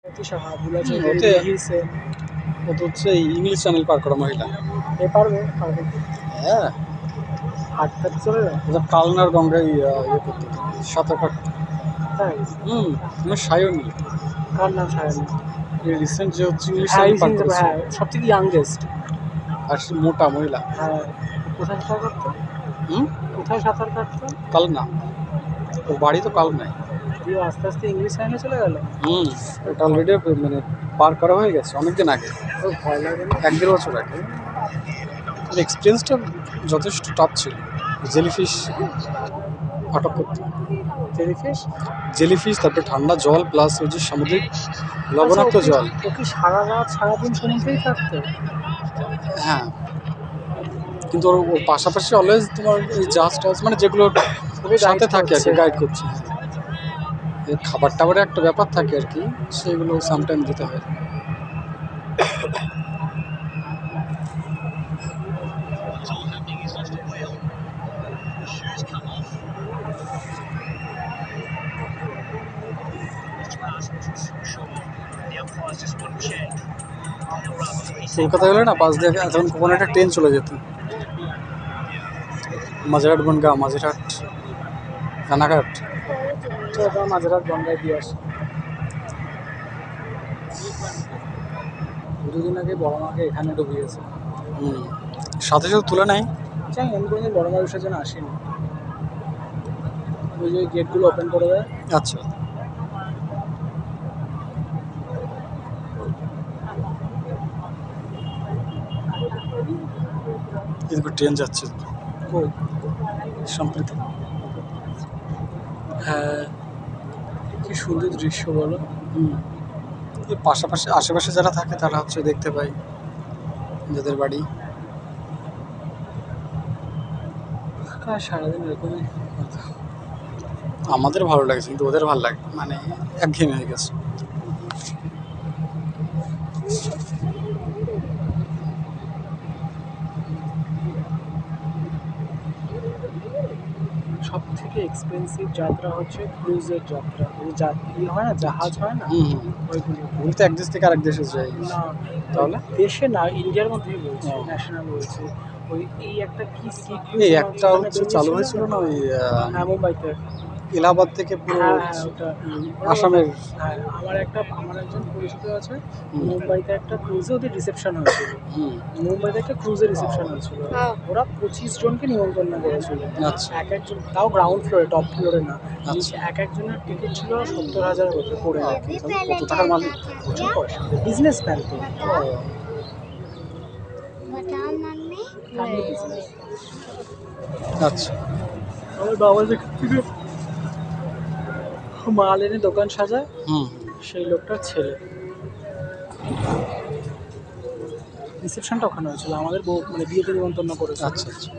ও তো হচ্ছে English channel পার করা মহিলা। পারবে হ্যাঁ, হাঁটতে চলে যাবে। কালনার গঙ্গায় ইয়ে করতে সাঁতার কাটতে। তাই সায়নী, কার নাম সায়নী? রিসেন্ট যে হচ্ছে ইংলিশ চ্যানেল পার করেছে। হ্যাঁ, সব থেকে ইয়াংগেস্ট। আর সে মোটা মহিলা। হ্যাঁ, কোথায় সাঁতার কাটতো? কোথায় সাঁতার কাটতো? কালনা, ওর বাড়ি তো কালনায়। দিয়ে আস্তে আস্তে ইংলিশ চ্যানেলে চলে গেল। এটা অলরেডি মানে পার করা হয়ে গেছে অনেকদিন আগে, ভয় লাগে না? 1-1.5 বছর আগে। এক্সপিরিয়েন্সটা যথেষ্ট টাফ ছিল। জেলিফিশ আটক করতে, জেলিফিশ, তারপরে ঠান্ডা জল প্লাস ওই যে সামুদ্রিক লবণাক্ত জল। ও কি সারা রাত সারাদিন সমুদ্রেই থাকতো? হ্যাঁ, কিন্তু ওর পাশাপাশি অলওয়েজ তোমার এই জাহাজ টাহাজ মানে যেগুলো সাথে থাকে আর কি, গাইড করছে। খাবার টাবারের একটা ব্যাপার থাকে আর কি, সেগুলো সামটাইম দিতে হয়। কলকাতা গেলে না পাশ দিয়ে এখন কোনো একটা ট্রেন চলে যেত, মাঝেরহাট বনগাঁ, মাঝেরহাট রানাঘাট। মাঝেরহাট গঙ্গায় দিয়ে আসে। দুদিন আগে বড় মাকে এখানে ঢুকিয়েছে। সাথে সাথে তুলে নেয়। আমি কোনোদিন বড় মা বিসর্জনে আসিনি। ওই যে গেটগুলো ওপেন করে দেয়। আচ্ছা, এদিকে ট্রেন যাচ্ছে সম্প্রতি। হ্যাঁ, কি সুন্দর দৃশ্য বলো। পাশাপাশি আশেপাশে যারা থাকে তারা হচ্ছে দেখতে পায়, যাদের বাড়ি। সারাদিন এরকমই। আমাদের ভালো লাগছে, কিন্তু ওদের ভালো লাগে, মানে একঘেয়েমি হয়ে গেছে। সব থেকে এক্সপেন্সিভ যাত্রা হচ্ছে ক্রুজের যাত্রা। ওই হয় না, জাহাজ হয় না, ওইগুলো তো এক দেশ থেকে আরেক দেশে যায় না, তাহলে দেশে না, ইন্ডিয়ার মধ্যেই বলছি, ন্যাশনাল বলছি। ওই এই একটা কি এই একটা হচ্ছে চালু হয়েছিল না ওই মুম্বাইতে, এলাহাবাদ থেকে পুরো ওটা আসামের। হ্যাঁ, আমার একজন পরিচিত আছে, মুম্বাইতে একটা ক্রুজে ওদের রিসেপশন হয়েছিল। মুম্বাইতে একটা ক্রুজের রিসেপশন হয়েছিল। ওরা 25 জনকে নিমন্ত্রণ করেছিল। এক একজন, তাও গ্রাউন্ড ফ্লোরে, টপ ফ্লোরে না। এক একজনের টিকিট ছিল 70,000 করে আর কি। কত টাকার মালিক? প্রচুর পয়সা, বিজনেস ম্যান তো। আচ্ছা, আমার বাবা যেখান থেকে মাল এনে দোকান সাজায়, সেই লোকটার ছেলে। রিসেপশনটা ওখানে হয়েছিল, আমাদের বউ মানে বিয়েতে নিমন্ত্রণ করেছে। আচ্ছা আচ্ছা।